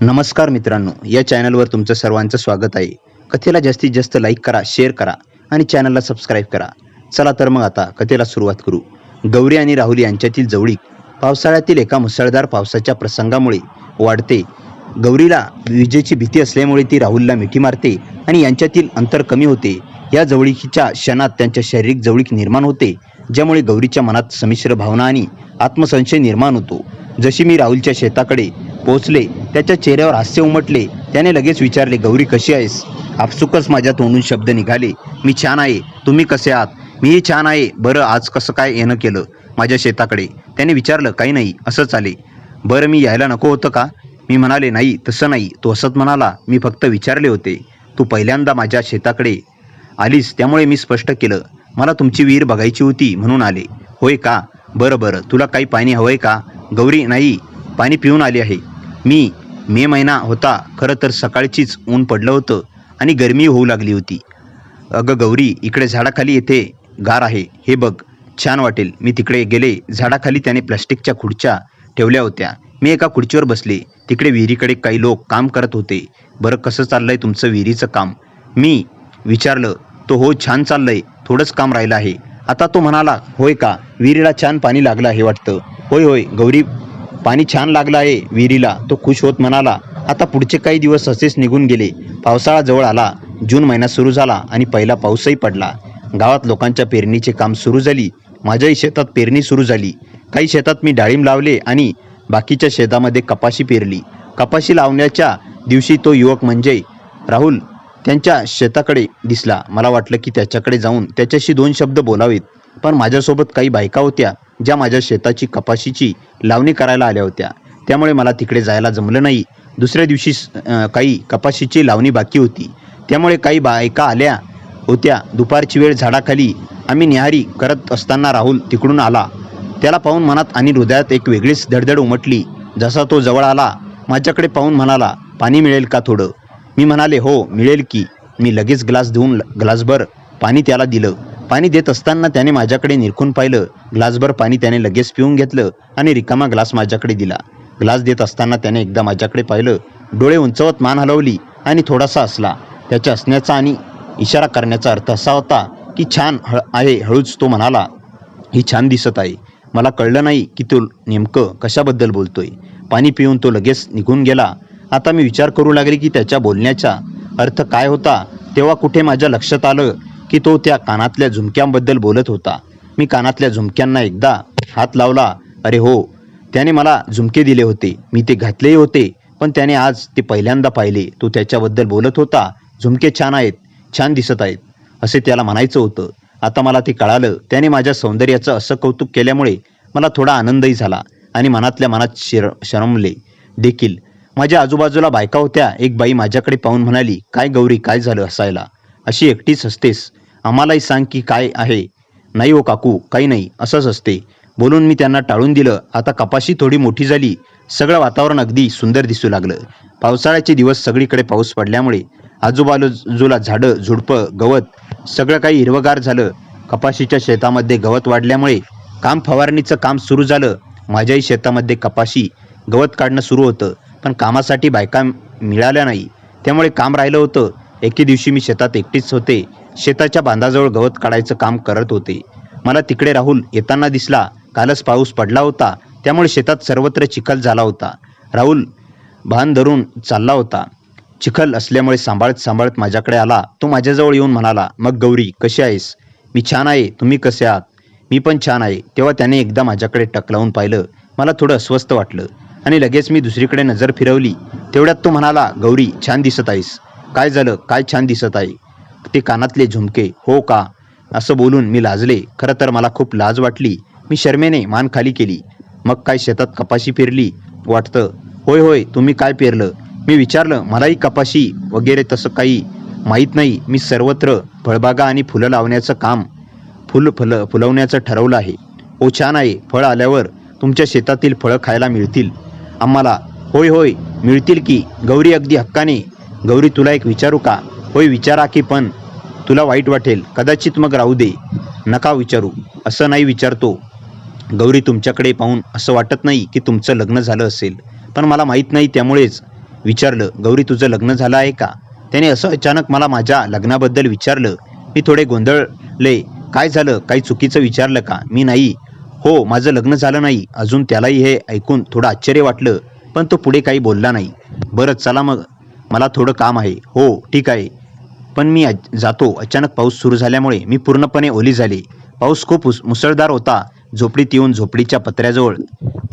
नमस्कार मित्रांनो, या चॅनलवर तुमचं सर्वांचं स्वागत आहे. कथेला जास्तीत जास्त लाईक करा, शेअर करा आणि चॅनलला सबस्क्राईब करा. चला तर मग आता कथेला सुरुवात करू. गौरी आणि राहुल यांच्यातील जवळीक पावसाळ्यातील एका मुसळधार पावसाच्या प्रसंगामुळे वाढते. गौरीला विजेची भीती असल्यामुळे ती राहुलला मिठी मारते आणि यांच्यातील अंतर कमी होते. या जवळीकीच्या क्षणात त्यांच्या शारीरिक जवळीक निर्माण होते, ज्यामुळे गौरीच्या मनात संमिश्र भावना आणि आत्मसंशय निर्माण होतो. जशी मी राहुलच्या शेताकडे पोहोचले, त्याच्या चेहऱ्यावर हास्य उमटले. त्याने लगेच विचारले, गौरी कशी आहेस? आपसुकच माझ्या तोंडून शब्द निघाले, मी छान आहे. तुम्ही कसे आहात? मीही छान आहे. बरं, आज कसं काय येणं केलं माझ्या शेताकडे? त्याने विचारलं. काही नाही, असंच आले. बरं, मी यायला नको होतं का? मी म्हणाले, नाही तसं नाही. तो हसत म्हणाला, मी फक्त विचारले होते. तू पहिल्यांदा माझ्या शेताकडे आलीस त्यामुळे मी स्पष्ट केलं. मला तुमची विहीर बघायची होती म्हणून आले. होय का? बरं बरं, तुला काही पाणी हवंय का? गौरी, नाही, पाणी पिऊन आली आहे मी. मे महिना होता. खरं तर सकाळचीच ऊन पडलं होतं आणि गरमी होऊ लागली होती. अगं गौरी, इकडे झाडाखाली येथे गार आहे, हे बघ, छान वाटेल. मी तिकडे गेले. झाडाखाली त्याने प्लास्टिकच्या खुर्च्या ठेवल्या होत्या. मी एका खुर्चीवर बसले. तिकडे विहिरीकडे काही लोक काम करत होते. बरं, कसं चाललंय तुमचं विहिरीचं काम? मी विचारलं. तो हो, छान चाललंय, थोडंच काम राहिलं आहे. आता तो म्हणाला, होय का? विहिरीला छान पाणी लागलं आहे वाटतं. होय होय गौरी, पाणी छान लागलं आहे विहिरीला. तो खुश होत म्हणाला. आता पुढचे काही दिवस असेच निघून गेले. पावसाळा जवळ आला. जून महिना सुरू झाला आणि पहिला पाऊसही पडला. गावात लोकांच्या पेरणीचे काम सुरू झाली. माझ्याही शेतात पेरणी सुरू झाली. काही शेतात मी डाळिंब लावले आणि बाकीच्या शेतामध्ये कपाशी पेरली. कपाशी लावण्याच्या दिवशी तो युवक म्हणजे राहुल त्यांच्या शेताकडे दिसला. मला वाटलं की त्याच्याकडे जाऊन त्याच्याशी दोन शब्द बोलावेत, पण माझ्यासोबत काही बायका होत्या ज्या माझ्या शेताची कपाशीची लावणी करायला आल्या होत्या. त्यामुळे मला तिकडे जायला जमलं नाही. दुसऱ्या दिवशी काही कपाशीची लावणी बाकी होती, त्यामुळे काही बायका आल्या होत्या. दुपारची वेळ, झाडाखाली आम्ही न्याहारी करत असताना राहुल तिकडून आला. त्याला पाहून मनात आणि हृदयात एक वेगळीच धडधड उमटली. जसा तो जवळ आला, माझ्याकडे पाहून म्हणाला, पाणी मिळेल का थोडं? मी म्हणाले, हो मिळेल की. मी लगेच ग्लास धुवून ग्लासभर पाणी त्याला दिलं. पाणी देत असताना त्याने माझ्याकडे निरखून पाहिलं. ग्लासभर पाणी त्याने लगेच पिऊन घेतलं आणि रिकामा ग्लास माझ्याकडे दिला. ग्लास देत असताना त्याने एकदा माझ्याकडे पाहिलं, डोळे उंचवत मान हलवली आणि थोडासा हसला. त्याच्या हसण्याचा आणि इशारा करण्याचा अर्थ असा होता की छान आहे. हळूच तो म्हणाला, ही छान दिसत आहे. मला कळलं नाही की तो नेमकं कशाबद्दल बोलतोय. पाणी पिऊन तो लगेच निघून गेला. आता मी विचार करू लागले की त्याच्या बोलण्याचा अर्थ काय होता. तेव्हा कुठे माझ्या लक्षात आलं की तो त्या कानातल्या झुमक्यांबद्दल बोलत होता. मी कानातल्या झुमक्यांना एकदा हात लावला. अरे हो, त्याने मला झुमके दिले होते. मी ते घातलेही होते, पण त्याने आज ते पहिल्यांदा पाहिले. तो त्याच्याबद्दल बोलत होता. झुमके छान आहेत, छान दिसत आहेत, असे त्याला म्हणायचं होतं. आता मला ते कळालं. त्याने माझ्या सौंदर्याचं असं कौतुक केल्यामुळे मला थोडा आनंदही झाला आणि मनातल्या मनात शरमले देखील. माझ्या आजूबाजूला बायका होत्या. एक बाई माझ्याकडे पाहून म्हणाली, काय गौरी, काय झालं हसायला? अशी एकटीच हसतेस? आम्हालाही सांग की काय आहे. नाही हो काकू, काही नाही, असंच असते, बोलून मी त्यांना टाळून दिलं. आता कपाशी थोडी मोठी झाली. सगळं वातावरण अगदी सुंदर दिसू लागलं. पावसाळ्याचे दिवस, सगळीकडे पाऊस पडल्यामुळे आजूबाजूला झाडं, झुडपं, गवत सगळं काही हिरवगार झालं. कपाशीच्या शेतामध्ये गवत वाढल्यामुळे फवारणीचं काम सुरू झालं. माझ्याही शेतामध्ये कपाशी गवत काढणं सुरू होतं, पण कामासाठी बायका मिळाल्या नाही, त्यामुळे काम राहिलं होतं. एके दिवशी मी शेतात एकटीच होते. शेताच्या बांधाजवळ गवत काढायचं काम करत होते. मला तिकडे राहुल येताना दिसला. कालच पाऊस पडला होता, त्यामुळे शेतात सर्वत्र चिखल झाला होता. राहुल भान धरून चालला होता. चिखल असल्यामुळे सांभाळत सांभाळत माझ्याकडे आला. तो माझ्याजवळ येऊन म्हणाला, मग गौरी कशी आहेस? मी छान आहे, तुम्ही कसे आहात? मी पण छान आहे. तेव्हा त्याने एकदा माझ्याकडे टक लावून पाहिलं. मला थोडं अस्वस्थ वाटलं आणि लगेच मी दुसरीकडे नजर फिरवली. तेवढ्यात तो म्हणाला, गौरी छान दिसत आहेस. काय झालं? काय छान दिसत आहे? ते कानातले झुमके? हो का? असं बोलून मी लाजले. खरं तर मला खूप लाज वाटली. मी शरमेने मान खाली केली. मग काय शेतात कपाशी पेरली वाटतं? होय होय, तुम्ही काय पेरलं? मी विचारलं. मलाही कपाशी वगैरे तसं काही माहीत नाही. मी सर्वत्र फळबागा आणि फुलं लावण्याचं काम फुलवण्याचं ठरवलं आहे. ओ छान आहे. फळ आल्यावर तुमच्या शेतातील फळं खायला मिळतील आम्हाला. होय होय, मिळतील की. गौरी अगदी हक्काने. गौरी, तुला एक विचारू का? होय विचारा की, पण तुला वाईट वाटेल कदाचित, मग राहू दे. नका विचारू. असं नाही विचारतो गौरी, तुमच्याकडे पाहून असं वाटत नाही की तुमचं लग्न झालं असेल, पण मला माहीत नाही त्यामुळेच विचारलं, गौरी तुझं लग्न झालं आहे का? त्याने असं अचानक मला माझ्या लग्नाबद्दल विचारलं. मी थोडे गोंधळले. काय झालं? काही चुकीचं विचारलं का? मी नाही. हो, माझं लग्न झालं नाही अजून. त्यालाही हे ऐकून थोडं आश्चर्य वाटलं, पण तो पुढे काही बोलला नाही. बरं चला मग, मला थोडं काम आहे. हो ठीक आहे, पण मी जातो. अचानक पाऊस सुरू झाल्यामुळे मी पूर्णपणे ओली झाले. पाऊस खूप मुसळधार होता. झोपडीत येऊन झोपडीच्या पत्र्याजवळ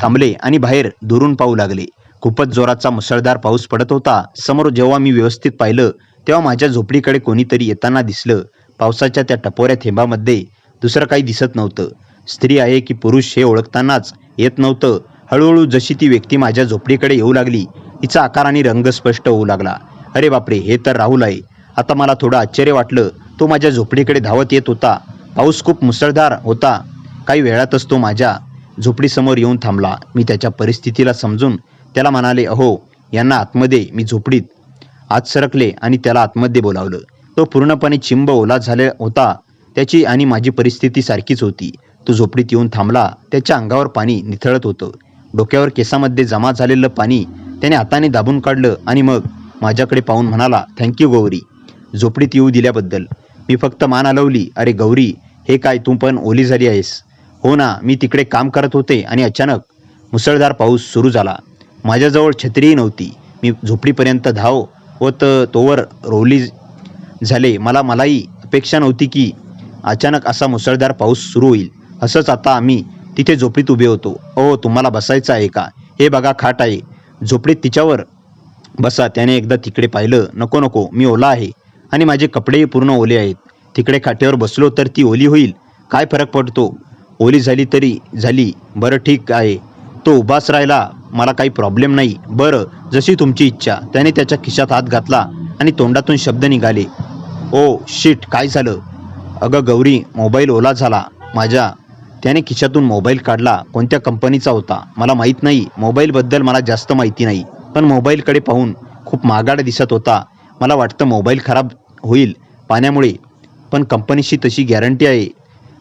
थांबले आणि बाहेर दुरून पाहू लागले. खूपच जोराचा मुसळधार पाऊस पडत होता. समोर जेव्हा मी व्यवस्थित पाहिलं तेव्हा माझ्या झोपडीकडे कोणीतरी येताना दिसलं. पावसाच्या त्या टपोऱ्या थेंबामध्ये दुसरं काही दिसत नव्हतं. स्त्री आहे की पुरुष हे ओळखतानाच येत नव्हतं. हळूहळू जशी ती व्यक्ती माझ्या झोपडीकडे येऊ लागली, तिचा आकार आणि रंग स्पष्ट होऊ लागला. अरे बापरे, हे तर राहुल आहे. आता मला थोडं आश्चर्य वाटलं. तो माझ्या झोपडीकडे धावत येत होता. पाऊस खूप मुसळधार होता. काही वेळातच तो माझ्या झोपडीसमोर येऊन थांबला. मी त्याच्या परिस्थितीला समजून त्याला म्हणाले, अहो यांना आतमध्ये. मी झोपडीत आत सरकले आणि त्याला आतमध्ये बोलावलं. तो पूर्णपणे चिंब ओला झाला होता. त्याची आणि माझी परिस्थिती सारखीच होती. तो झोपडीत येऊन थांबला. त्याच्या अंगावर पाणी निथळत होतं. डोक्यावर केसामध्ये जमा झालेलं पाणी त्याने हाताने दाबून काढलं आणि मग माझ्याकडे पाहून म्हणाला, थँक्यू गौरी, झोपडीत येऊ दिल्याबद्दल. मी फक्त मान हलवली. अरे गौरी, हे काय, तू पण ओली झाली आहेस? हो ना, मी तिकडे काम करत होते आणि अचानक मुसळधार पाऊस सुरू झाला. माझ्याजवळ छत्रीही नव्हती. मी झोपडीपर्यंत धावत तोवर रोवली झाले. मलाही अपेक्षा नव्हती की अचानक असा मुसळधार पाऊस सुरू होईल. असंच आता आम्ही तिथे झोपडीत उभे होतो. ओ तुम्हाला बसायचं आहे का? हे बघा खाट आहे झोपडीत, तिच्यावर बसा. त्याने एकदा तिकडे पाहिलं. नको नको, मी ओला आहे आणि माझे कपडेही पूर्ण ओले आहेत. तिकडे खाटेवर बसलो तर ती ओली होईल, काय फरक पडतो? ओली झाली तरी झाली. बरं ठीक आहे. तो उभाच राहिला. मला काही प्रॉब्लेम नाही. बरं, जशी तुमची इच्छा. त्याने त्याच्या खिशात हात घातला आणि तोंडातून शब्द निघाले, ओ शिट, काय झालं? अगं गौरी, मोबाईल ओला झाला माझ्या. त्याने खिशातून मोबाईल काढला. कोणत्या कंपनीचा होता मला माहीत नाही. मोबाईलबद्दल मला जास्त माहिती नाही, पण मोबाईलकडे पाहून खूप महागडा दिसत होता. मला वाटतं मोबाईल खराब होईल पाण्यामुळे, पण कंपनीशी तशी गॅरंटी आहे.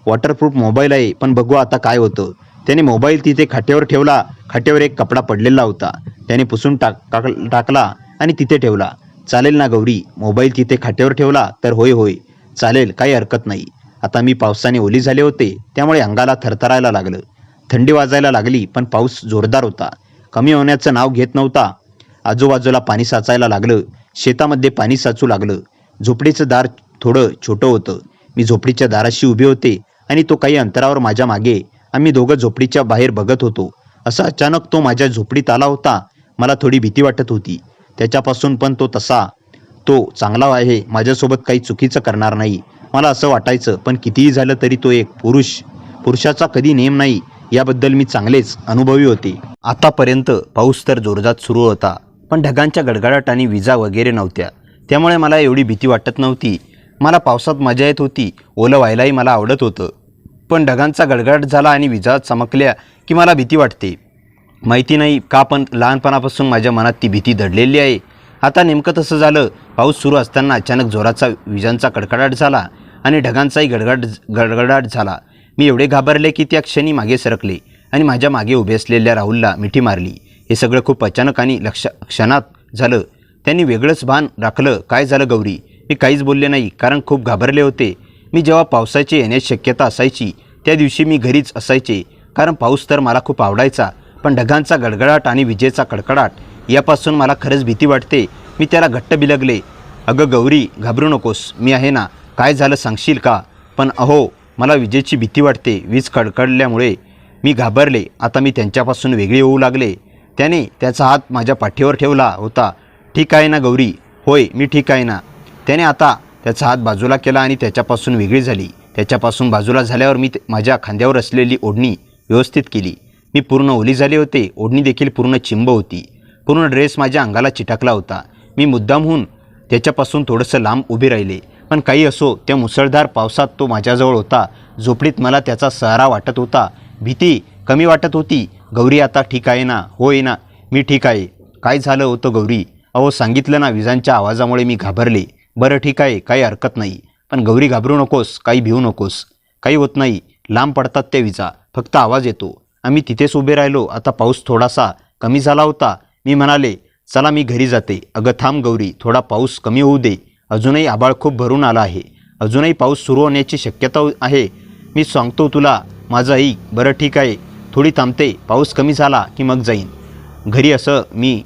वॉटरप्रूफ मोबाईल आहे, पण बघू आता काय होतं. त्याने मोबाईल तिथे खाट्यावर ठेवला. खाट्यावर एक कपडा पडलेला होता. त्याने पुसून टाकला आणि तिथे ठेवला. चालेल ना गौरी? मोबाईल तिथे खाट्यावर ठेवला तर होय होय चालेल, काही हरकत नाही. आता मी पावसाने ओली झाले होते, त्यामुळे अंगाला थरथरायला लागलं. थंडी वाजायला लागली, पण पाऊस जोरदार होता. कमी होण्याचं नाव घेत नव्हता. आजूबाजूला पाणी साचायला लागलं. शेतामध्ये पाणी साचू लागलं. झोपडीचं दार थोडं छोटं होतं. मी झोपडीच्या दाराशी उभे होते आणि तो काही अंतरावर माझ्या मागे. आम्ही दोघं झोपडीच्या बाहेर बघत होतो. असं अचानक तो माझ्या झोपडीत आला होता. मला थोडी भीती वाटत होती त्याच्यापासून, पण तो चांगला आहे. माझ्यासोबत काही चुकीचं करणार नाही, मला असं वाटायचं. पण कितीही झालं तरी तो एक पुरुषाचा कधी नेम नाही, याबद्दल मी चांगलेच अनुभवी होते. आतापर्यंत पाऊस तर जोरदार सुरू होता, पण ढगांच्या गडगडाट आणि विजा वगैरे नव्हत्या. त्यामुळे मला एवढी भीती वाटत नव्हती. मला पावसात मजा येत होती. ओलं व्हायलाही मला आवडत होतं. पण ढगांचा गडगडाट झाला आणि विजा चमकल्या की मला भीती वाटते. माहिती नाही का, पण लहानपणापासून माझ्या मनात ती भीती दडलेली आहे. आता नेमकं तसं झालं. पाऊस सुरू असताना अचानक जोराचा विजांचा कडकडाट झाला आणि ढगांचाही गडगडाट झाला. मी एवढे घाबरले की त्या क्षणी मागे सरकले आणि माझ्या मागे उभे असलेल्या राहुलला मिठी मारली. हे सगळं खूप अचानक आणि क्षणात झालं. त्यांनी वेगळंच भान राखलं. काय झालं गौरी? मी काहीच बोलले नाही, कारण खूप घाबरले होते. मी जेव्हा पावसाची येण्याची शक्यता असायची त्या दिवशी मी घरीच असायचे, कारण पाऊस तर मला खूप आवडायचा. पण ढगांचा गडगडाट आणि विजेचा कडकडाट यापासून मला खरंच भीती वाटते. मी त्याला घट्ट बिलगले. अगं गौरी, घाबरू नकोस, मी आहे ना. काय झालं सांगशील का? पण अहो, मला विजेची भीती वाटते. वीज कडकडल्यामुळे मी घाबरले. आता मी त्यांच्यापासून वेगळे होऊ लागले. त्याने त्याचा हात माझ्या पाठीवर ठेवला होता. ठीक आहे ना गौरी? होय, मी ठीक आहे ना. त्याने आता त्याचा हात बाजूला केला आणि त्याच्यापासून वेगळी झाली. त्याच्यापासून बाजूला झाल्यावर मी माझ्या खांद्यावर असलेली ओढणी व्यवस्थित केली. मी पूर्ण ओली झाले होते. ओढणी देखील पूर्ण चिंब होती. पूर्ण ड्रेस माझ्या अंगाला चिटकला होता. मी मुद्दामहून त्याच्यापासून थोडंसं लांब उभे राहिले. पण काही असो, त्या मुसळधार पावसात तो माझ्याजवळ होता. झोपडीत मला त्याचा सहारा वाटत होता. भीती कमी वाटत होती. गौरी, आता ठीक आहे ना? होय ना, मी ठीक आहे. काय झालं होतं गौरी? अहो सांगितलं ना, विजांच्या आवाजामुळे मी घाबरले. बरं ठीक आहे, काही हरकत नाही. पण गौरी घाबरू नकोस, काही भिवू नकोस. काही होत नाही. लांब पडतात त्या विजा, फक्त आवाज येतो. आम्ही तिथेच उभे राहिलो. आता पाऊस थोडासा कमी झाला होता. मी म्हणाले, चला मी घरी जाते. अगं थांब गौरी, थोडा पाऊस कमी होऊ दे. अजूनही आभाळ खूप भरून आला आहे. अजूनही पाऊस सुरू होण्याची शक्यता आहे. मी सांगतो तुला, माझं ऐक. बरं ठीक आहे, थोडी थांबते. पाऊस कमी झाला की मग जाईन घरी असं मी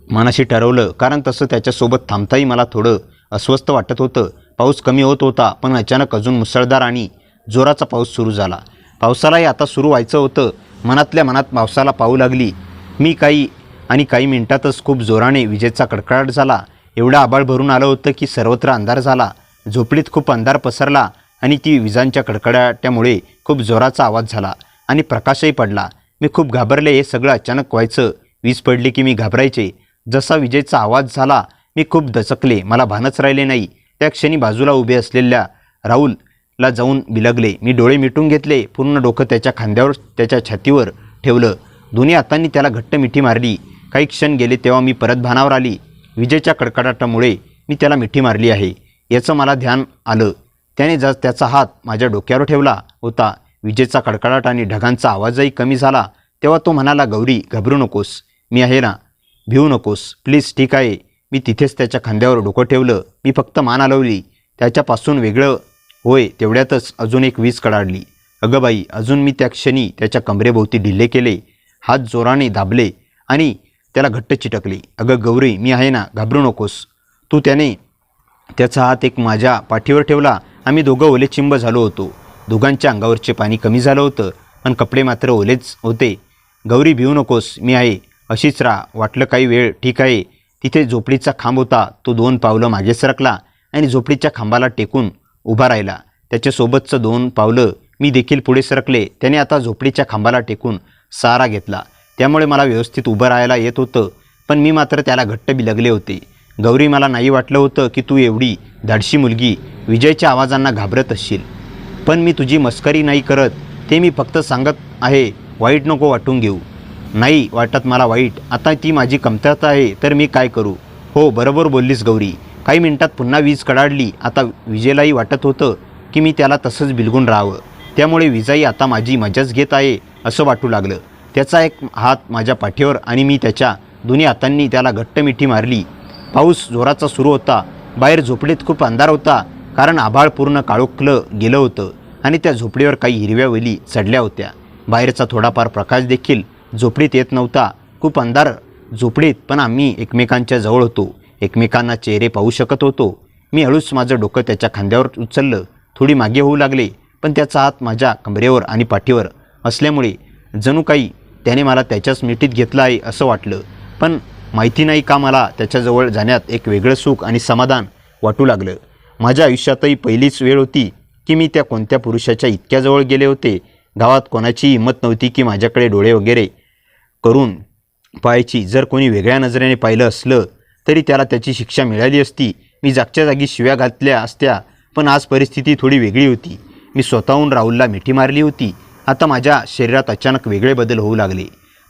मनाशी ठरवलं, कारण तसं त्याच्यासोबत थांबताही मला थोडं अस्वस्थ वाटत होतं. पाऊस कमी होत होता, पण अचानक अजून मुसळधार आणि जोराचा पाऊस सुरू झाला. पावसालाही आता सुरू व्हायचं होतं. मनातल्या मनात पावसाला पाहू लागली मी. काही मिनिटातच खूप जोराने विजेचा कडकडाट झाला. एवढं आभाळ भरून आलं होतं की सर्वत्र अंधार झाला. झोपडीत खूप अंधार पसरला आणि ती विजांच्या कडकडाटामुळे खूप जोराचा आवाज झाला आणि प्रकाशही पडला. मी खूप घाबरले. हे सगळं अचानक व्हायचं. वीज पडली की मी घाबरायचे. जसा विजेचा आवाज झाला मी खूप दचकले. मला भानच राहिले नाही. त्या क्षणी बाजूला उभे असलेल्या राहुलला जाऊन बिलगले. मी डोळे मिटून घेतले. पूर्ण डोकं त्याच्या खांद्यावर, त्याच्या छातीवर ठेवलं. दोन्ही हातांनी त्याला घट्ट मिठी मारली. काही क्षण गेले तेव्हा मी परत भानावर आली. विजेच्या कडकडाटामुळे मी त्याला मिठी मारली आहे याचं मला ध्यान आलं. त्याने त्याचा हात माझ्या डोक्यावर ठेवला होता. विजेचा कडकडाट आणि ढगांचा आवाजही कमी झाला तेव्हा तो म्हणाला, गौरी घाबरू नकोस, मी आहे ना, भिवू नकोस प्लीज. ठीक आहे. मी तिथेच त्याच्या खांद्यावर डोकं ठेवलं. मी फक्त मान हलवली. त्याच्यापासून वेगळं होय तेवढ्यातच अजून एक वीज कडाडली. अगं बाई, अजून मी त्या क्षणी त्याच्या कमरेभोवती ढिल्ले केले. हात जोराने दाबले आणि त्याला घट्ट चिटकले. अगं गौरी, मी आहे ना, घाबरू नकोस तू. त्याने त्याचा हात एक माझ्या पाठीवर ठेवला. आम्ही दोघं ओलेचिंब झालो होतो. दोघांच्या अंगावरचे पाणी कमी झालं होतं, पण कपडे मात्र ओलेच होते. गौरी भिवू नकोस, मी आहे, अशीच राहा. वाटलं काही वेळ. ठीक आहे. तिथे झोपडीचा खांब होता. तो 2 पावलं मागे सरकला आणि झोपडीच्या खांबाला टेकून उभा राहिला. त्याच्यासोबतचं 2 पावलं मी देखील पुढे सरकले. त्याने आता झोपडीच्या खांबाला टेकून सहारा घेतला. त्यामुळे मला व्यवस्थित उभं राहायला येत होतं, पण मी मात्र त्याला घट्ट बिलगले होते. गौरी, मला नाही वाटलं होतं की तू एवढी धाडशी मुलगी विजयच्या आवाजांना घाबरत असशील. पण मी तुझी मस्करी नाही करत, ते मी फक्त सांगत आहे. वाईट नको वाटून घेऊ. नाही वाटत मला वाईट. आता ती माझी कमतरता आहे, तर मी काय करू? हो, बरोबर बोललीस गौरी. काही मिनिटात पुन्हा वीज कडाडली. आता विजेलाही वाटत होतं की मी त्याला तसंच बिलगून राहावं. त्यामुळे विजाई आता माझी मजाच घेत आहे असं वाटू लागलं. त्याचा एक हात माझ्या पाठीवर आणि मी त्याच्या दोन्ही हातांनी त्याला घट्ट मिठी मारली. पाऊस जोराचा सुरू होता. बाहेर झोपडीत खूप अंधार होता, कारण आभाळ पूर्ण काळोखलं गेलं होतं आणि त्या झोपडीवर काही हिरव्या वेली चढल्या होत्या. बाहेरचा थोडाफार प्रकाश देखील झोपडीत येत नव्हता. खूप अंधार झोपडीत, पण आम्ही एकमेकांच्या जवळ होतो. एकमेकांना चेहरे पाहू शकत होतो. मी हळूच माझं डोकं त्याच्या खांद्यावर उचललं. थोडी मागे होऊ लागले, पण त्याचा हात माझ्या कमरेवर आणि पाठीवर असल्यामुळे जणू काही त्याने मला त्याच्याच मिठीत घेतलं आहे असं वाटलं. पण माहिती नाही का, मला त्याच्याजवळ जाण्यात एक वेगळं सुख आणि समाधान वाटू लागलं. माझ्या आयुष्यातही पहिलीच वेळ होती की मी त्या कोणत्या पुरुषाच्या इतक्या जवळ गेले होते. गावात कोणाची हिंमत नव्हती की माझ्याकडे डोळे वगैरे करून पाहायची. जर कोणी वेगळ्या नजरेने पाहिलं असलं तरी त्याला त्याची शिक्षा मिळाली असती. मी जागच्या जागी शिव्या घातल्या असत्या, पण आज परिस्थिती थोडी वेगळी होती. मी स्वतःहून राहुलला मिठी मारली होती. आता माझ्या शरीरात अचानक वेगळे बदल होऊ लागले.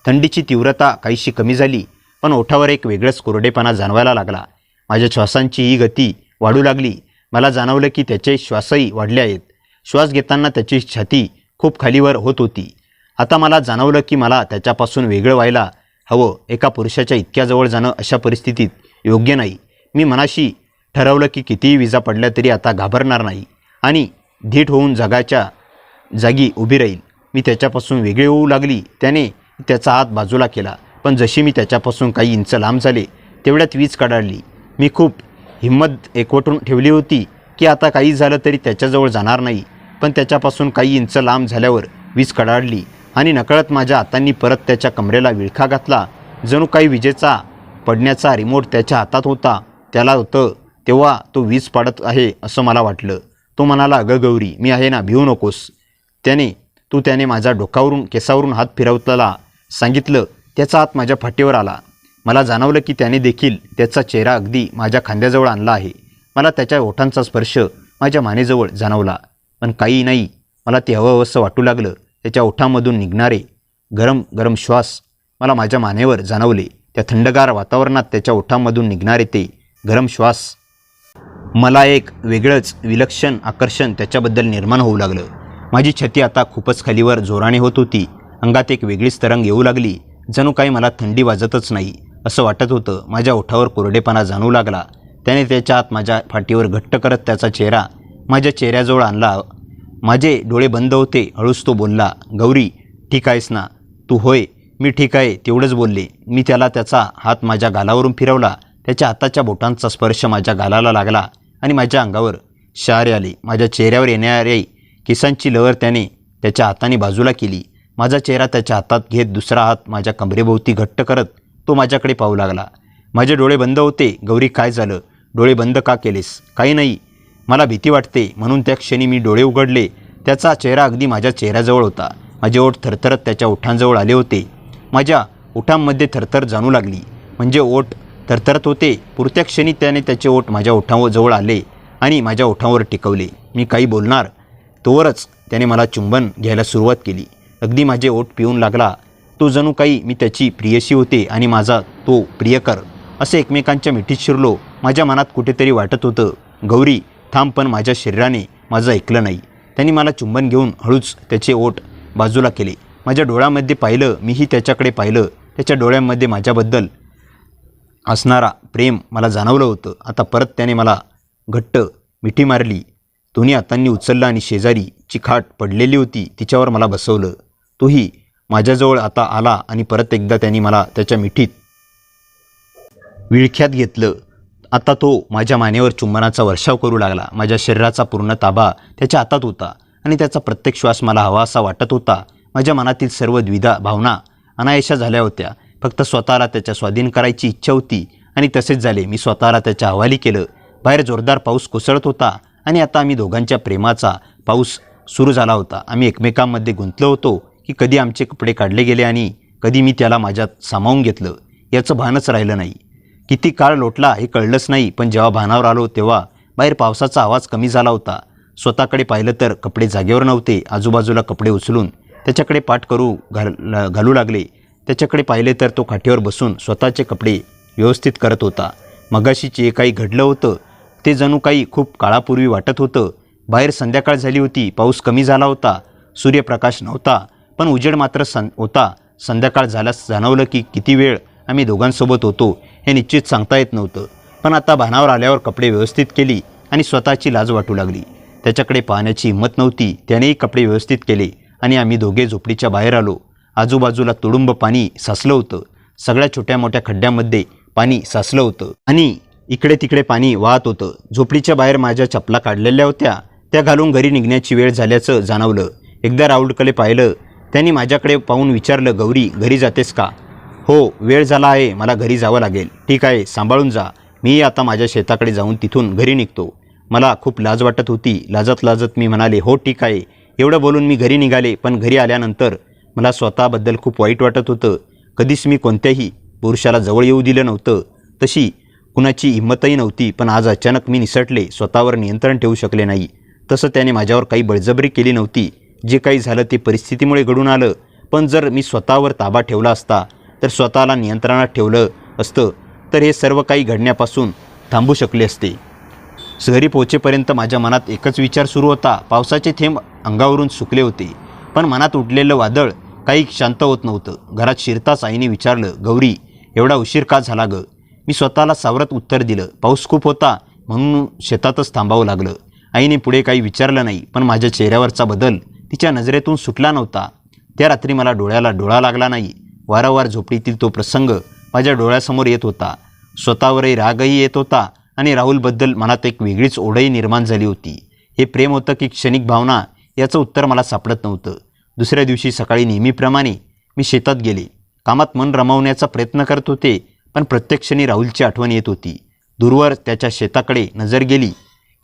थंडीची तीव्रता काहीशी कमी झाली, पण ओठावर एक वेगळंच कोरडेपणा जाणवायला लागला. माझ्या श्वासांची ही गती वाढू लागली. मला जाणवलं की त्याचे श्वासही वाढले आहेत. श्वास घेताना त्याची छाती खूप खालीवर होत होती. आता मला जाणवलं की मला त्याच्यापासून वेगळं व्हायला हवं. एका पुरुषाच्या इतक्या जवळ जाणं अशा परिस्थितीत योग्य नाही. मी मनाशी ठरवलं की कितीही विजा पडल्या तरी आता घाबरणार नाही आणि धीट होऊन जगाच्या जागी उभी राहील. मी त्याच्यापासून वेगळी होऊ लागली. त्याने त्याचा हात बाजूला केला, पण जशी मी त्याच्यापासून काही इंच लांब झाले तेवढ्यात वीज कडाडली. मी खूप हिंमत एकवटून ठेवली होती की आता काही झालं तरी त्याच्याजवळ जाणार नाही, पण त्याच्यापासून काही इंच लांब झाल्यावर वीज कडाडली आणि नकळत माझ्या हातांनी परत त्याच्या कमरेला विळखा घातला. जणू काही विजेचा पडण्याचा रिमोट त्याच्या हातात होता. त्याला होतं तेव्हा तो वीज पाडत आहे असं मला वाटलं. तो म्हणाला, अगं गौरी, मी आहे ना, भिवू नकोस. त्याने माझ्या डोकावरून केसावरून हात फिरवताना सांगितलं. त्याचा हात माझ्या पाठीवर आला. मला जाणवलं की त्याने देखील त्याचा चेहरा अगदी माझ्या खांद्याजवळ आणला आहे. मला त्याच्या ओठांचा स्पर्श माझ्या मानेजवळ जाणवला, पण काही नाही. मला ते हवंहवंसं वाटू लागलं. त्याच्या ओठांमधून निघणारे गरम गरम श्वास मला माझ्या मानेवर जाणवले. त्या थंडगार वातावरणात त्याच्या ओठांमधून निघणारे ते गरम श्वास, मला एक वेगळंच विलक्षण आकर्षण त्याच्याबद्दल निर्माण होऊ लागलं. माझी छाती आता खूपच खालीवर जोराने होत होती. अंगात एक वेगळीच तरंग येऊ लागली. जणू काही मला थंडी वाजतच नाही. असं वाटत होतं. माझ्या ओठावर कोरडेपणा जाणवू लागला. त्याने त्याच्या हात माझ्या पाठीवर घट्ट करत त्याचा चेहरा माझ्या चेहऱ्याजवळ आणला. माझे डोळे बंद होते. हळूच तो बोलला, गौरी ठीक आहेस ना? तू होय मी ठीक आहे तेवढंच बोलले. मी त्याला त्याचा हात माझ्या गालावरून फिरवला. त्याच्या हाताच्या बोटांचा स्पर्श माझ्या गालाला लागला आणि माझ्या अंगावर शहारे आले. माझ्या चेहऱ्यावर येणाऱ्या केसांची लहर त्याने त्याच्या हाताने बाजूला केली. माझा चेहरा त्याच्या हातात घेत दुसरा हात माझ्या कमरेभोवती घट्ट करत तो माझ्याकडे पाहू लागला. माझे डोळे बंद होते. गौरी काय झालं? डोळे बंद का केलेस? काही नाही, मला भीती वाटते म्हणून. त्या क्षणी मी डोळे उघडले. त्याचा चेहरा अगदी माझ्या चेहऱ्याजवळ होता. माझे ओठ थरथरत त्याच्या ओठांजवळ आले होते. माझ्या ओठांमध्ये थरथर जाणू लागली. म्हणजे ओठ थरथरत होते. पुरत्या क्षणी त्याने त्याचे ओठ माझ्या ओठांजवळ आले आणि माझ्या ओठांवर टिकवले. मी काही बोलणार तोवरच त्याने मला चुंबन घ्यायला सुरुवात केली. अगदी माझे ओठ पिऊन लागला. तो जणू काही मी त्याची प्रियसी होते आणि माझा तो प्रियकर. असे एकमेकांच्या मिठीत शिरलो. माझ्या मनात कुठेतरी वाटत होतं, गौरी थांब, पण माझ्या शरीराने माझं ऐकलं नाही. त्यांनी मला चुंबन घेऊन हळूच त्याचे ओठ बाजूला केले. माझ्या डोळ्यामध्ये पाहिलं. मीही त्याच्याकडे पाहिलं. त्याच्या डोळ्यांमध्ये माझ्याबद्दल असणारा प्रेम मला जाणवलं होतं. आता परत त्याने मला घट्ट मिठी मारली. दोन्ही हातांनी उचललं आणि शेजारी जी खाट पडलेली होती तिच्यावर मला बसवलं. तोही माझ्याजवळ आता आला आणि परत एकदा त्यांनी मला त्याच्या मिठीत विळख्यात घेतलं. आता तो माझ्या मानेवर चुंबनाचा वर्षाव करू लागला. माझ्या शरीराचा पूर्ण ताबा त्याच्या हातात होता आणि त्याचा प्रत्येक श्वास मला हवा असा वाटत होता. माझ्या मनातील सर्व द्विधा भावना अनायशा झाल्या होत्या. फक्त स्वतःला त्याच्या स्वाधीन करायची इच्छा होती आणि तसेच झाले. मी स्वतःला त्याच्या हवाली केलं. बाहेर जोरदार पाऊस कोसळत होता आणि आता आम्ही दोघांच्या प्रेमाचा पाऊस सुरू झाला होता. आम्ही एकमेकांमध्ये गुंतलो होतो की कधी आमचे कपडे काढले गेले आणि कधी मी त्याला माझ्यात सामावून घेतलं याचं भानच राहिलं नाही. किती काळ लोटला हे कळलंच नाही. पण जेव्हा भानावर आलो तेव्हा बाहेर पावसाचा आवाज कमी झाला होता. स्वतःकडे पाहिलं तर कपडे जागेवर नव्हते. आजूबाजूला कपडे उचलून त्याच्याकडे पाठ घालू लागले. त्याच्याकडे पाहिले तर तो खाटीवर बसून स्वतःचे कपडे व्यवस्थित करत होता. मगाशी जे काही घडलं होतं ते जणू काही खूप काळापूर्वी वाटत होतं. बाहेर संध्याकाळ झाली होती. पाऊस कमी झाला होता. सूर्यप्रकाश नव्हता पण उजेड मात्र होता. संध्याकाळ झाल्यास जाणवलं की किती वेळ आम्ही दोघांसोबत होतो हे निश्चित सांगता येत नव्हतं. पण आता भानावर आल्यावर कपडे व्यवस्थित केली आणि स्वतःची लाज वाटू लागली. त्याच्याकडे पाहण्याची हिंमत नव्हती. त्यानेही कपडे व्यवस्थित केले आणि आम्ही दोघे झोपडीच्या बाहेर आलो. आजूबाजूला तुडुंब पाणी साचलं होतं. सगळ्या छोट्या मोठ्या खड्ड्यामध्ये पाणी साचलं होतं आणि इकडे तिकडे पाणी वाहत होतं. झोपडीच्या बाहेर माझ्या चपला काढलेल्या होत्या. त्या घालून घरी निघण्याची वेळ झाल्याचं जाणवलं. एकदा राहुलकडे पाहिलं. त्यांनी माझ्याकडे पाहून विचारलं, गौरी घरी जातेस का? हो, वेळ झाला आहे, मला घरी जावं लागेल. ठीक आहे, सांभाळून जा. मी आता माझ्या शेताकडे जाऊन तिथून घरी निघतो. मला खूप लाज वाटत होती. लाजत लाजत मी म्हणाले, हो ठीक आहे. एवढं बोलून मी घरी निघाले. पण घरी आल्यानंतर मला स्वतःबद्दल खूप वाईट वाटत होतं. कधीच मी कोणत्याही पुरुषाला जवळ येऊ दिलं नव्हतं. तशी कुणाची हिंमतही नव्हती. पण आज अचानक मी निसटले. स्वतःवर नियंत्रण ठेवू शकले नाही. तसं त्याने माझ्यावर काही बळजबरी केली नव्हती. जे काही झालं ते परिस्थितीमुळे घडून आलं. पण जर मी स्वतःवर ताबा ठेवला असता, तर स्वतःला नियंत्रणात ठेवलं असतं तर हे सर्व काही घडण्यापासून थांबू शकले असते. घरी पोहोचेपर्यंत माझ्या मनात एकच विचार सुरू होता. पावसाचे थेंब अंगावरून सुकले होते पण मनात उठलेलं वादळ काही शांत होत नव्हतं. घरात शिरताच आईने विचारलं, गौरी एवढा उशीर का झाला ग? मी स्वतःला सावरत उत्तर दिलं, पाऊस खूप होता म्हणून शेतातच थांबावं लागलं. आईने पुढे काही विचारलं नाही. पण माझ्या चेहऱ्यावरचा बदल तिच्या नजरेतून सुटला नव्हता. त्या रात्री मला डोळ्याला डोळा लागला नाही. वारंवार झोपडीतील तो प्रसंग माझ्या डोळ्यासमोर येत होता. स्वतःवरही रागही येत होता आणि राहुलबद्दल मनात एक वेगळीच ओढही निर्माण झाली होती. हे प्रेम होतं की क्षणिक भावना याचं उत्तर मला सापडत नव्हतं. दुसऱ्या दिवशी सकाळी नेहमीप्रमाणे मी शेतात गेले. कामात मन रमवण्याचा प्रयत्न करत होते. पण प्रत्येक क्षणी राहुलची आठवण येत होती. दूरवर त्याच्या शेताकडे नजर गेली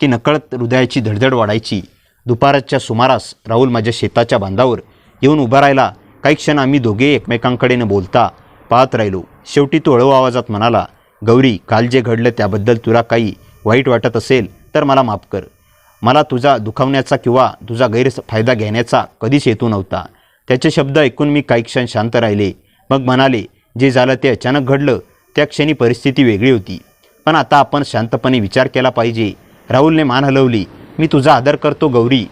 की नकळत हृदयाची धडधड वाढायची. दुपारच्या सुमारास राहुल माझ्या शेताच्या बांधावर येऊन उभा राहिला. काही क्षण आम्ही दोघे एकमेकांकडे न बोलता पाहत राहिलो. शेवटी तो हळू आवाजात म्हणाला, गौरी काल जे घडलं त्याबद्दल तुला काही वाईट वाटत असेल तर मला माफ कर. मला तुझा दुखावण्याचा किंवा तुझा गैरफायदा घेण्याचा कधीच हेतू नव्हता. त्याचे शब्द ऐकून मी काही क्षण शांत राहिले. मग म्हणाले, जे झालं ते अचानक घडलं. त्या क्षणी परिस्थिती वेगळी होती. पण आता आपण शांतपणे विचार केला पाहिजे. राहुलने मान हलवली. मी तुझा आदर करतो गौरी.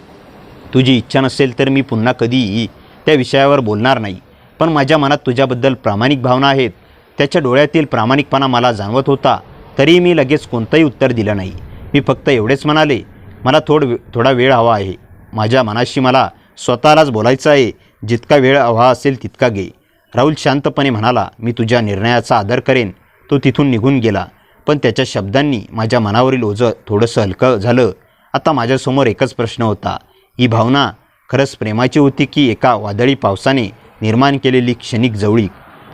तुझी इच्छा नसेल तर मी पुन्हा कधीही त्या विषयावर बोलणार नाही. पण माझ्या मनात तुझ्याबद्दल प्रामाणिक भावना आहेत. त्याच्या डोळ्यातील प्रामाणिकपणा मला जाणवत होता. तरीही मी लगेच कोणतंही उत्तर दिलं नाही. मी फक्त एवढेच म्हणाले, मला थोडा वेळ हवा आहे. माझ्या मनाशी मला स्वतःलाच बोलायचं आहे. जितका वेळ हवा असेल तितका घे. राहुल शांतपणे म्हणाला, मी तुझ्या निर्णयाचा आदर करेन. तो तिथून निघून गेला. पण त्याच्या शब्दांनी माझ्या मनावरील ओझं थोडंसं हलकं झालं. आता माझ्यासमोर एकच प्रश्न होता. ही भावना खरंच प्रेमाची होती की एका वादळी पावसाने निर्माण केलेली क्षणिक जवळीक?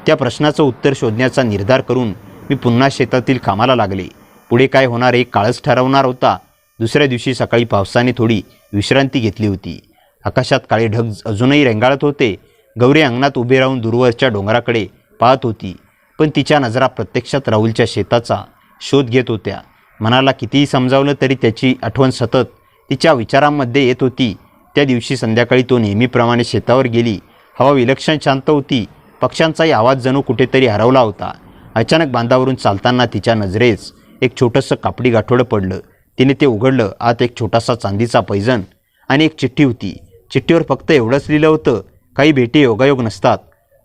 त्या प्रश्नाचं उत्तर शोधण्याचा निर्धार करून मी पुन्हा शेतातील कामाला लागले. पुढे काय होणार हे काळच ठरवणार होता. दुसऱ्या दिवशी सकाळी पावसाने थोडी विश्रांती घेतली होती. आकाशात काळे ढग अजूनही रेंगाळत होते. गौरी अंगणात उभी राहून दूरवरच्या डोंगराकडे पाहत होती. पण तिच्या नजरा प्रत्यक्षात राहुलच्या शेताचा शोध घेत होत्या. मनाला कितीही समजावलं तरी त्याची आठवण सतत तिच्या विचारांमध्ये येत होती. त्या दिवशी संध्याकाळी तो नेहमीप्रमाणे शेतावर गेली. हवा विलक्षण शांत होती. पक्ष्यांचाही आवाज जणू कुठेतरी हरवला होता. अचानक बांधावरून चालताना तिच्या नजरेस एक छोटंसं कापडी गाठोडं पडलं. तिने ते उघडलं. आत एक छोटासा चांदीचा पैजण आणि एक चिठ्ठी होती. चिठ्ठीवर फक्त एवढंच लिहिलं होतं, काही भेटी योगायोग नसतात.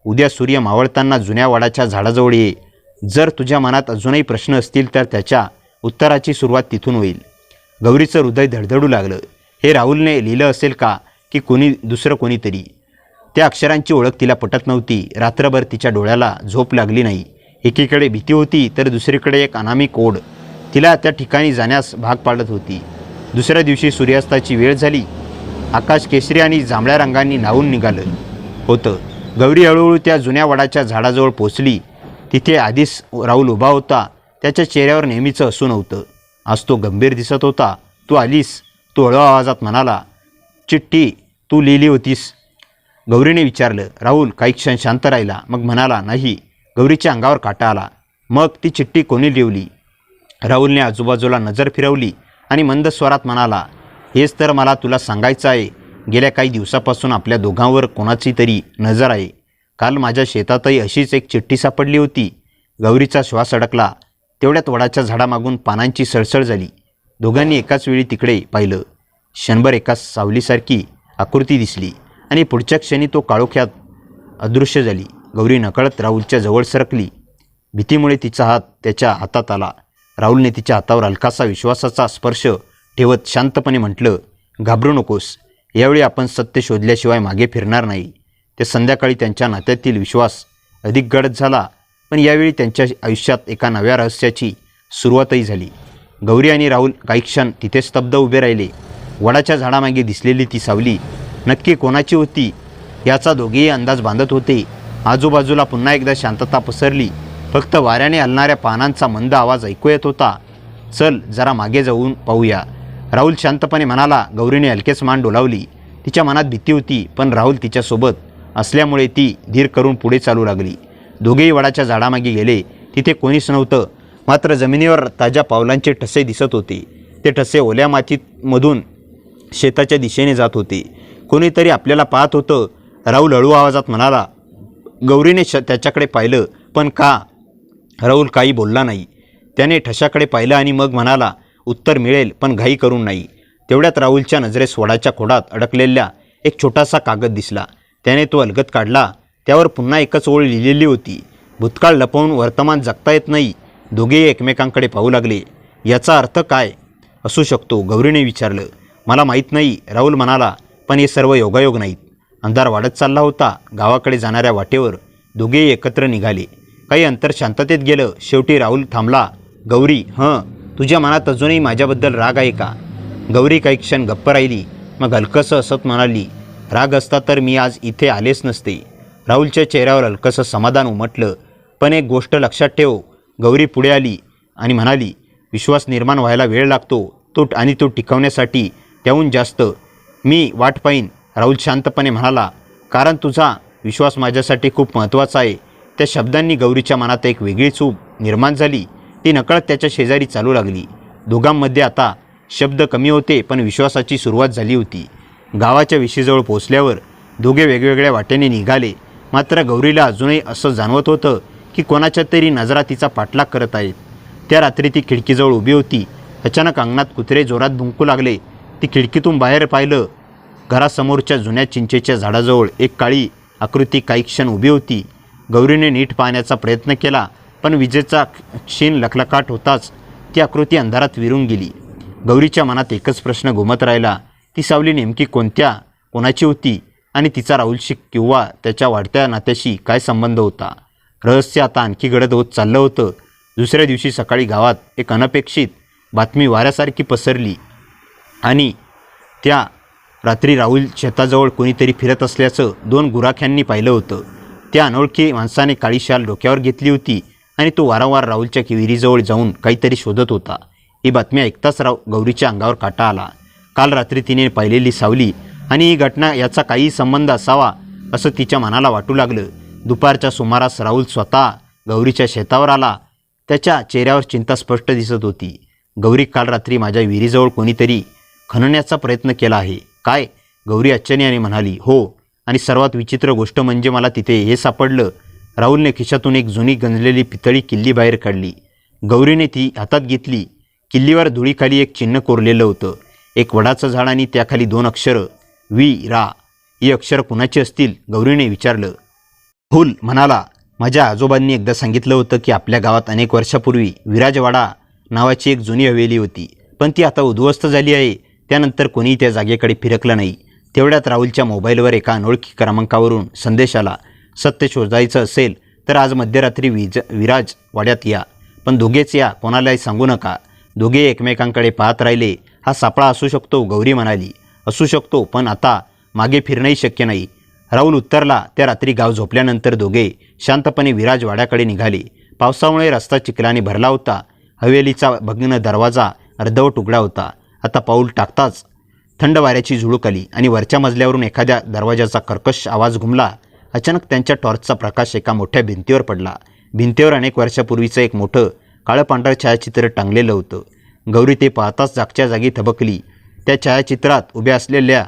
उद्या सूर्य मावळताना जुन्या वडाच्या झाडाजवळ ये. जर तुझ्या मनात अजूनही प्रश्न असतील तर त्याच्या उत्तराची सुरुवात तिथून होईल. गौरीचं हृदय धडधडू लागलं. हे राहुलने लिहिलं असेल का की दुसरं कोणीतरी? त्या अक्षरांची ओळख तिला पटत नव्हती. रात्रभर तिच्या डोळ्याला झोप लागली नाही. एकीकडे भीती होती तर दुसरीकडे एक अनामिक ओढ तिला त्या ठिकाणी जाण्यास भाग पाडत होती. दुसऱ्या दिवशी सूर्यास्ताची वेळ झाली. आकाश केशरी आणि जांभळ्या रंगांनी न्हावून निघालं होतं. गौरी हळूहळू त्या जुन्या वडाच्या झाडाजवळ पोचली. तिथे आधीच राहुल उभा होता. त्याच्या चेहऱ्यावर नेहमीचं हसू नव्हतं. आज तो गंभीर दिसत होता. तू आलीस? तो हळूहळू आवाजात म्हणाला. चिठ्ठी तू लिहिली होतीस? गौरीने विचारलं. राहुल काही क्षण शांत राहिला. मग म्हणाला, नाही. गौरीच्या अंगावर काटा आला. मग ती चिठ्ठी कोणी लिहिली? राहुलने आजूबाजूला नजर फिरवली आणि मंद स्वरात म्हणाला, हेच तर मला तुला सांगायचं आहे. गेल्या काही दिवसापासून आपल्या दोघांवर कोणाची तरी नजर आहे. काल माझ्या शेतातही अशीच एक चिठ्ठी सापडली होती. गौरीचा श्वास अडकला. तेवढ्यात वडाच्या झाडामागून पानांची सळसळ झाली. दोघांनी एकाच वेळी तिकडे पाहिलं. क्षणभर एका सावलीसारखी आकृती दिसली आणि पुढच्या क्षणी तो काळोख्यात अदृश्य झाली. गौरी नकळत राहुलच्या जवळ सरकली. भीतीमुळे तिचा हात त्याच्या हातात आला. राहुलने तिच्या हातावर हलकासा विश्वासाचा स्पर्श ठेवत शांतपणे म्हटलं, घाबरू नकोस. यावेळी आपण सत्य शोधल्याशिवाय मागे फिरणार नाही. ते संध्याकाळी त्यांच्या नात्यातील विश्वास अधिक गडद झाला. पण यावेळी त्यांच्या आयुष्यात एका नव्या रहस्याची सुरुवातही झाली. गौरी आणि राहुल काही क्षण तिथे स्तब्ध उभे राहिले. वडाच्या झाडामागे दिसलेली ती सावली नक्की कोणाची होती याचा दोघेही अंदाज बांधत होते. आजूबाजूला पुन्हा एकदा शांतता पसरली. फक्त वाऱ्याने हलणाऱ्या पानांचा मंद आवाज ऐकू येत होता. चल जरा मागे जाऊन पाहूया, राहुल शांतपणे म्हणाला. गौरीने हलकेच मान डोलावली. तिच्या मनात भीती होती, पण राहुल तिच्यासोबत असल्यामुळे ती धीर करून पुढे चालू लागली. दोघेही वडाच्या झाडामागे गेले. तिथे कोणीच नव्हतं. मात्र जमिनीवर ताज्या पावलांचे ठसे दिसत होते. ते ठसे ओल्या मातीमधून शेताच्या दिशेने जात होते. कोणीतरी आपल्याला पाहत होतं, राहुल हळू आवाजात म्हणाला. गौरीने त्याच्याकडे पाहिलं, पण का? राहुल काही बोलला नाही. त्याने ठशाकडे पाहिलं आणि मग म्हणाला, उत्तर मिळेल पण घाई करून नाही. तेवढ्यात राहुलच्या नजरेस वडाच्या खोडात अडकलेला एक छोटासा कागद दिसला. त्याने तो अलगद काढला. त्यावर पुन्हा एकच ओळ लिहिलेली होती, भूतकाळ लपवून वर्तमान जगता येत नाही. दोघेही एकमेकांकडे पाहू लागले. याचा अर्थ काय असू शकतो? गौरीने विचारलं. मला माहीत नाही, राहुल म्हणाला. पण हे सर्व योगायोग नाहीत. अंधार वाढत चालला होता. गावाकडे जाणाऱ्या वाटेवर दोघेही एकत्र निघाले. काही अंतर शांततेत गेलं. शेवटी राहुल थांबला. गौरी, तुझ्या मनात अजूनही माझ्याबद्दल राग आहे का? गौरी काही क्षण गप्प राहिली. मग हलकंसं असत म्हणाली, राग असता तर मी आज इथे आलेच नसते. राहुलच्या चेहऱ्यावर हलकंसं समाधान उमटलं. पण एक गोष्ट लक्षात ठेव. गौरी पुढे आली आणि म्हणाली, विश्वास निर्माण व्हायला वेळ लागतो. तो टिकवण्यासाठी त्याहून जास्त मी वाट पाहीन. राहुल शांतपणे म्हणाला, कारण तुझा विश्वास माझ्यासाठी खूप महत्त्वाचा आहे. त्या शब्दांनी गौरीच्या मनात एक वेगळी चूक निर्माण झाली. ती नकळत त्याच्या शेजारी चालू लागली. दोघांमध्ये आता शब्द कमी होते, पण विश्वासाची सुरुवात झाली होती. गावाच्या विशीजवळ पोचल्यावर दोघे वेगवेगळ्या वाटेने निघाले. मात्र गौरीला अजूनही असं जाणवत होतं की कोणाच्या तरी नजरा तिचा पाठलाग करत आहेत. त्या रात्री ती खिडकीजवळ उभी होती. अचानक अंगणात कुत्रे जोरात भुंकू लागले. ती खिडकीतून बाहेर पाहिलं. घरासमोरच्या जुन्या चिंचेच्या झाडाजवळ एक काळी आकृती काही क्षण उभी होती. गौरीने नीट पाहण्याचा प्रयत्न केला, पण विजेचा क्षीण लखलखाट होताच ती आकृती अंधारात विरून गेली. गौरीच्या मनात एकच प्रश्न घुमत राहिला, ती सावली नेमकी कोणाची होती आणि तिचा राहुलशी किंवा त्याच्या वाढत्या नात्याशी काय संबंध होता? रहस्य आता आणखी गडद होत चाललं होतं. दुसऱ्या दिवशी सकाळी गावात एक अनपेक्षित बातमी वाऱ्यासारखी पसरली आणि त्या रात्री राहुल शेताजवळ कोणीतरी फिरत असल्याचं 2 गुराख्यांनी पाहिलं होतं. त्या अनोळखी माणसाने काळी शाल डोक्यावर घेतली होती आणि तो वारंवार राहुलच्या विहिरीजवळ जाऊन काहीतरी शोधत होता. ही बातमी ऐकताच गौरीच्या अंगावर काटा आला. काल रात्री तिने पाहिलेली सावली आणि ही घटना याचा काहीही संबंध असावा असं तिच्या मनाला वाटू लागलं. दुपारच्या सुमारास राहुल स्वतः गौरीच्या शेतावर आला. त्याच्या चेहऱ्यावर चिंता स्पष्ट दिसत होती. गौरी, काल रात्री माझ्या विहिरीजवळ कोणीतरी खणण्याचा प्रयत्न केला आहे काय? गौरी आश्चर्याने म्हणाली. हो, आणि सर्वात विचित्र गोष्ट म्हणजे मला तिथे हे सापडलं. राहुलने खिशातून एक जुनी गंजलेली पितळी किल्ली बाहेर काढली. गौरीने ती हातात घेतली. किल्लीवर धुळीखाली एक चिन्ह कोरलेलं होतं. एक वडाचं झाड आणि त्याखाली 2 अक्षरं, वी रा. ही अक्षरं कुणाची असतील? गौरीने विचारलं. राहुल म्हणाला, माझ्या आजोबांनी एकदा सांगितलं होतं की आपल्या गावात अनेक वर्षापूर्वी विराजवाडा नावाची एक जुनी हवेली होती, पण ती आता उद्ध्वस्त झाली आहे. त्यानंतर कोणीही त्या जागेकडे फिरकलं नाही. तेवढ्यात राहुलच्या मोबाईलवर एका अनोळखी क्रमांकावरून संदेश आला. सत्य शोधायचं असेल तर आज मध्यरात्री विराज वाड्यात या, पण दोघेच या, कोणालाही सांगू नका. दोघे एकमेकांकडे पाहत राहिले. हा सापळा असू शकतो, गौरी म्हणाली. असू शकतो, पण आता मागे फिरणंही शक्य नाही. राहुल उत्तरला. त्या रात्री गाव झोपल्यानंतर दोघे शांतपणे विराज वाड्याकडे निघाले. पावसामुळे रस्ता चिखलाने भरला होता. हवेलीचा भग्न दरवाजा अर्धवट उघडा होता. आता पाऊल टाकताच थंड वाऱ्याची झुळूक आली आणि वरच्या मजल्यावरून एखाद्या दरवाजाचा कर्कश आवाज घुमला. अचानक त्यांच्या टॉर्चचा प्रकाश एका मोठ्या भिंतीवर पडला. भिंतीवर अनेक वर्षापूर्वीचं एक मोठं काळं पांढरं छायाचित्र टांगलेलं होतं. गौरी ते पाहताच जागच्या जागी थबकली. त्या छायाचित्रात उभ्या असलेल्या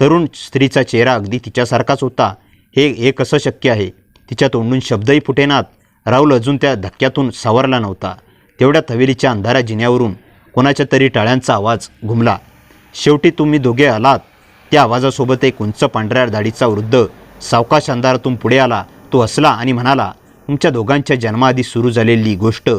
तरुण स्त्रीचा चेहरा अगदी तिच्यासारखाच होता. हे कसं शक्य आहे? तिच्या तोंडून शब्दही फुटेनात. राहुल अजून त्या धक्क्यातून सावरला नव्हता. तेवढ्यात हवेलीच्या अंधाऱ्या जिन्यावरून कोणाच्या तरी टाळ्यांचा आवाज घुमला. शेवटी तुम्ही दोघे आलात. त्या आवाजासोबत एक उंच पांढऱ्या दाढीचा वृद्ध सावकाश अंधारातून पुढे आला. तो हसला आणि म्हणाला, तुमच्या दोघांच्या जन्माआधी सुरू झालेली गोष्ट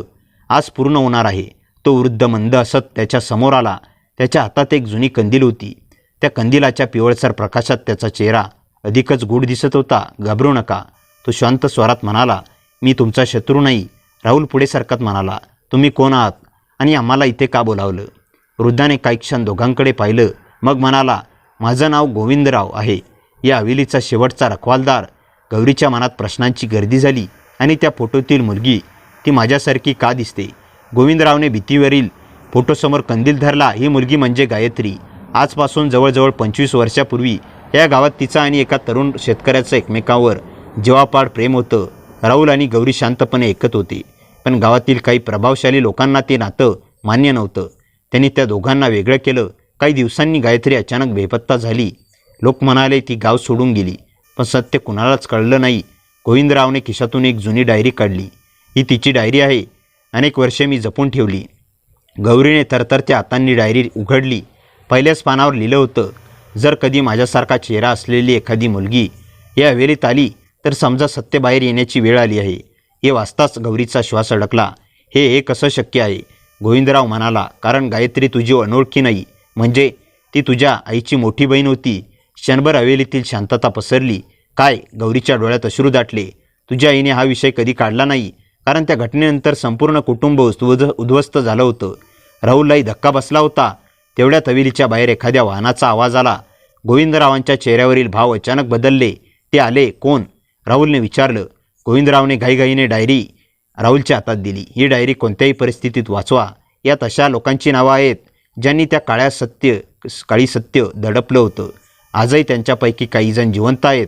आज पूर्ण होणार आहे. तो वृद्ध मंद हसत त्याच्या समोर आला. त्याच्या हातात एक जुनी कंदील होती. त्या कंदिलाच्या पिवळसर प्रकाशात त्याचा चेहरा अधिकच गूढ दिसत होता. घाबरू नका, तो शांत स्वरात म्हणाला. मी तुमचा शत्रू नाही. राहुल पुढे सरकत म्हणाला. तुम्ही कोण आहात आणि आम्हाला इथे का बोलावलं? वृद्धाने काही क्षण दोघांकडे पाहिलं, मग म्हणाला, माझं नाव गोविंदराव आहे, या हवेलीचा शेवटचा रखवालदार. गौरीच्या मनात प्रश्नांची गर्दी झाली. आणि त्या फोटोतील मुलगी, ती माझ्यासारखी का दिसते? गोविंदरावने भीतीवरील फोटोसमोर कंदील धरला. ही मुलगी म्हणजे गायत्री. आजपासून जवळजवळ 25 वर्षापूर्वी या गावात तिचा आणि एका तरुण शेतकऱ्याचं एकमेकांवर जीवापाड प्रेम होतं. राहुल आणि गौरी शांतपणे ऐकत होते, पण गावातील काही प्रभावशाली लोकांना ते नातं मान्य नव्हतं. त्यांनी त्या दोघांना वेगळं केलं. काही दिवसांनी गायत्री अचानक बेपत्ता झाली. लोक म्हणाले ती गाव सोडून गेली, पण सत्य कुणालाच कळलं नाही. गोविंदरावने खिशातून एक जुनी डायरी काढली. ही तिची डायरी आहे. अनेक वर्षे मी जपून ठेवली. गौरीने थरथरत्या हातांनी डायरी उघडली. पहिल्याच पानावर लिहिलं होतं, जर कधी माझ्यासारखा चेहरा असलेली एखादी मुलगी या हवेलीत आली तर समजा सत्य बाहेर येण्याची वेळ आली आहे. हे वाचताच गौरीचा श्वास अडकला. हे कसं शक्य आहे? गोविंदराव म्हणाला, कारण गायत्री तुझी अनोळखी नाही, म्हणजे ती तुझ्या आईची मोठी बहीण होती. क्षणभर हवेलीतील शांतता पसरली. काय? गौरीच्या डोळ्यात अश्रू दाटले. तुझ्या आईने हा विषय कधी काढला नाही, कारण त्या घटनेनंतर संपूर्ण कुटुंब उद्ध्वस्त झालं होतं. राहुललाही धक्का बसला होता. तेवढ्यात हवेलीच्या बाहेर एखाद्या वाहनाचा आवाज आला. गोविंदरावांच्या चेहऱ्यावरील भाव अचानक बदलले. ते आले. कोण? राहुलने विचारलं. गोविंदरावने घाईघाईने डायरी राहुलच्या हातात दिली. ही डायरी कोणत्याही परिस्थितीत वाचवा. यात अशा लोकांची नावं आहेत ज्यांनी त्या काळी सत्य दडपलं होतं. आजही त्यांच्यापैकी काही जण जिवंत आहेत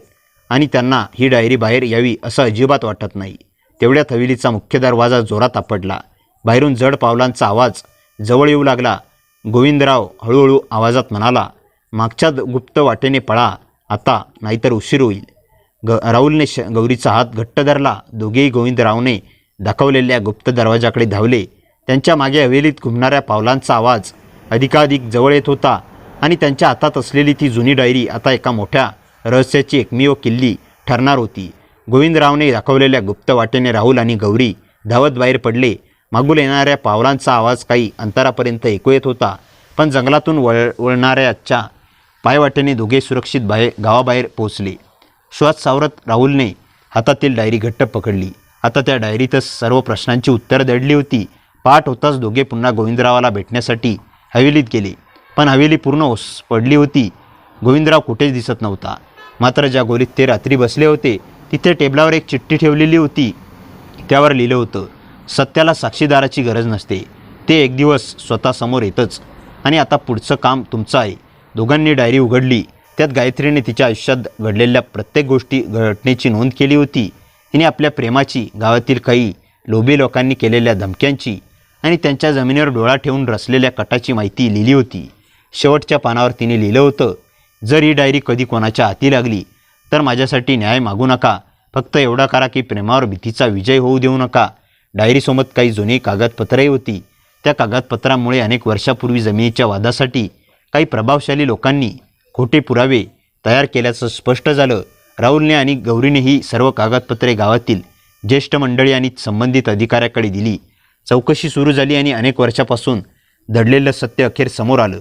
आणि त्यांना ही डायरी बाहेर यावी असं अजिबात वाटत नाही. तेवढ्यात हवेलीचा मुख्य दरवाजा जोरात आपटला. बाहेरून जड पावलांचा आवाज जवळ येऊ लागला. गोविंदराव हळूहळू आवाजात म्हणाला, मागच्या गुप्त वाटेने पळा आता, नाहीतर उशीर होईल. राहुलने गौरीचा हात घट्ट धरला. दोघेही गोविंदरावने दाखवलेल्या गुप्त दरवाजाकडे धावले. त्यांच्या मागे हवेलीत घुमणाऱ्या पावलांचा आवाज अधिकाधिक जवळ येत होता आणि त्यांच्या हातात असलेली ती जुनी डायरी आता एका मोठ्या रहस्याची एकमेव किल्ली ठरणार होती. गोविंदरावने दाखवलेल्या गुप्त वाटेने राहुल आणि गौरी धावत बाहेर पडले. मागून येणाऱ्या पावलांचा आवाज काही अंतरापर्यंत ऐकू येत होता, पण जंगलातून वळणाऱ्याच्या पायवाटेने दोघे सुरक्षित गावाबाहेर पोहोचले. श्वास सावरत राहुलने हातातील डायरी घट्ट पकडली. आता त्या डायरीतच सर्व प्रश्नांची उत्तरं दडली होती. पहाट होताच दोघे पुन्हा गोविंदरावाला भेटण्यासाठी हवेलीत गेले, पण हवेली पूर्ण ओस पडली होती. गोविंदराव कुठेच दिसत नव्हता. मात्र ज्या खोलीत ते रात्री बसले होते तिथे टेबलावर एक चिठ्ठी ठेवलेली होती. त्यावर लिहिलं होतं, सत्याला साक्षीदाराची गरज नसते, ते एक दिवस स्वतःसमोर येतच आणि आता पुढचं काम तुमचं आहे. दोघांनी डायरी उघडली. त्यात गायत्रीने तिच्या आयुष्यात घडलेल्या प्रत्येक घटनेची नोंद केली होती. हिने आपल्या प्रेमाची, गावातील काही लोभी लोकांनी केलेल्या धमक्यांची आणि त्यांच्या जमिनीवर डोळा ठेवून रचलेल्या कटाची माहिती लिहिली होती. शेवटच्या पानावर तिने लिहिलं होतं, जर ही डायरी कधी कोणाच्या हाती लागली तर माझ्यासाठी न्याय मागू नका. फक्त एवढा करा की प्रेमावर भीतीचा विजय होऊ देऊ नका. डायरीसोबत काही जुनी कागदपत्रंही होती. त्या कागदपत्रांमुळे अनेक वर्षापूर्वी जमिनीच्या वादासाठी काही प्रभावशाली लोकांनी खोटे पुरावे तयार केल्याचं स्पष्ट झालं. राहुलने आणि गौरीने ही सर्व कागदपत्रे गावातील ज्येष्ठ मंडळी आणि संबंधित अधिकाऱ्याकडे दिली. चौकशी सुरू झाली आणि अनेक वर्षापासून दडलेलं सत्य अखेर समोर आलं.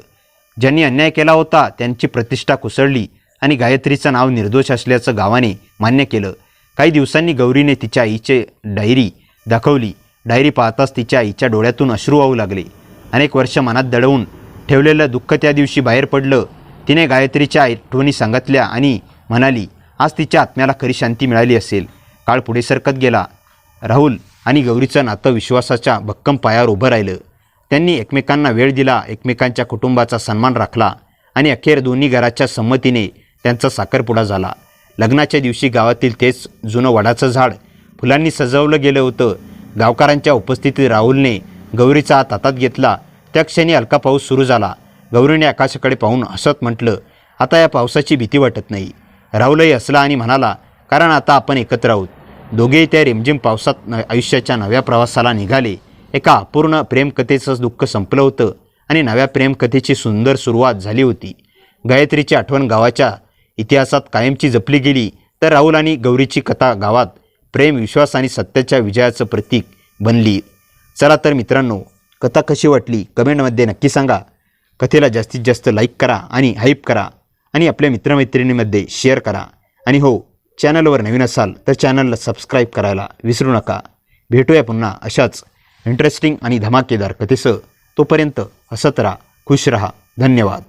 ज्यांनी अन्याय केला होता त्यांची प्रतिष्ठा कुसळली आणि गायत्रीचं नाव निर्दोष असल्याचं गावाने मान्य केलं. काही दिवसांनी गौरीने तिच्या आईची डायरी दाखवली. डायरी पाहताच तिच्या आईच्या डोळ्यातून अश्रू वाहू लागले. अनेक वर्ष मनात दडवून ठेवलेलं दुःख त्या दिवशी बाहेर पडलं. तिने गायत्रीच्या आठवणी सांगितल्या आणि म्हणाली, आज तिच्या आत्म्याला खरी शांती मिळाली असेल. काळ पुढे सरकत गेला. राहुल आणि गौरीचं नातं विश्वासाच्या भक्कम पायावर उभं राहिलं. त्यांनी एकमेकांना वेळ दिला, एकमेकांच्या कुटुंबाचा सन्मान राखला आणि अखेर दोन्ही घराच्या संमतीने त्यांचा साखरपुडा झाला. लग्नाच्या दिवशी गावातील तेच जुनं वडाचं झाड फुलांनी सजवलं गेलं होतं. गावकऱ्यांच्या उपस्थितीत राहुलने गौरीचा हात हातात घेतला. त्या क्षणी हलका पाऊस सुरू झाला. गौरीने आकाशाकडे पाहून हसत म्हटलं, आता या पावसाची भीती वाटत नाही. राहुलही हसला आणि म्हणाला, कारण आता आपण एकत्र आहोत. दोघेही त्या रिमझिम पावसात आयुष्याच्या नव्या प्रवासाला निघाले. एका अपूर्ण प्रेमकथेचं दुःख संपलं होतं आणि नव्या प्रेमकथेची सुंदर सुरुवात झाली होती. गायत्रीची आठवण गावाच्या इतिहासात कायमची जपली गेली, तर राहुल आणि गौरीची कथा गावात प्रेम, विश्वास आणि सत्याच्या विजयाचं प्रतीक बनली. चला तर मित्रांनो, कथा कशी वाटली कमेंटमध्ये नक्की सांगा. कथेला जास्तीत जास्त लाईक करा आणि हाईप करा आणि आपल्या मित्रमैत्रिणींमध्ये शेअर करा. आणि हो, चॅनलवर नवीन असाल तर चॅनलला सबस्क्राईब करायला विसरू नका. भेटूया पुन्हा अशाच इंटरेस्टिंग आणि धमाकेदार कथेसह. तोपर्यंत हसत राहा, खुश रहा. धन्यवाद.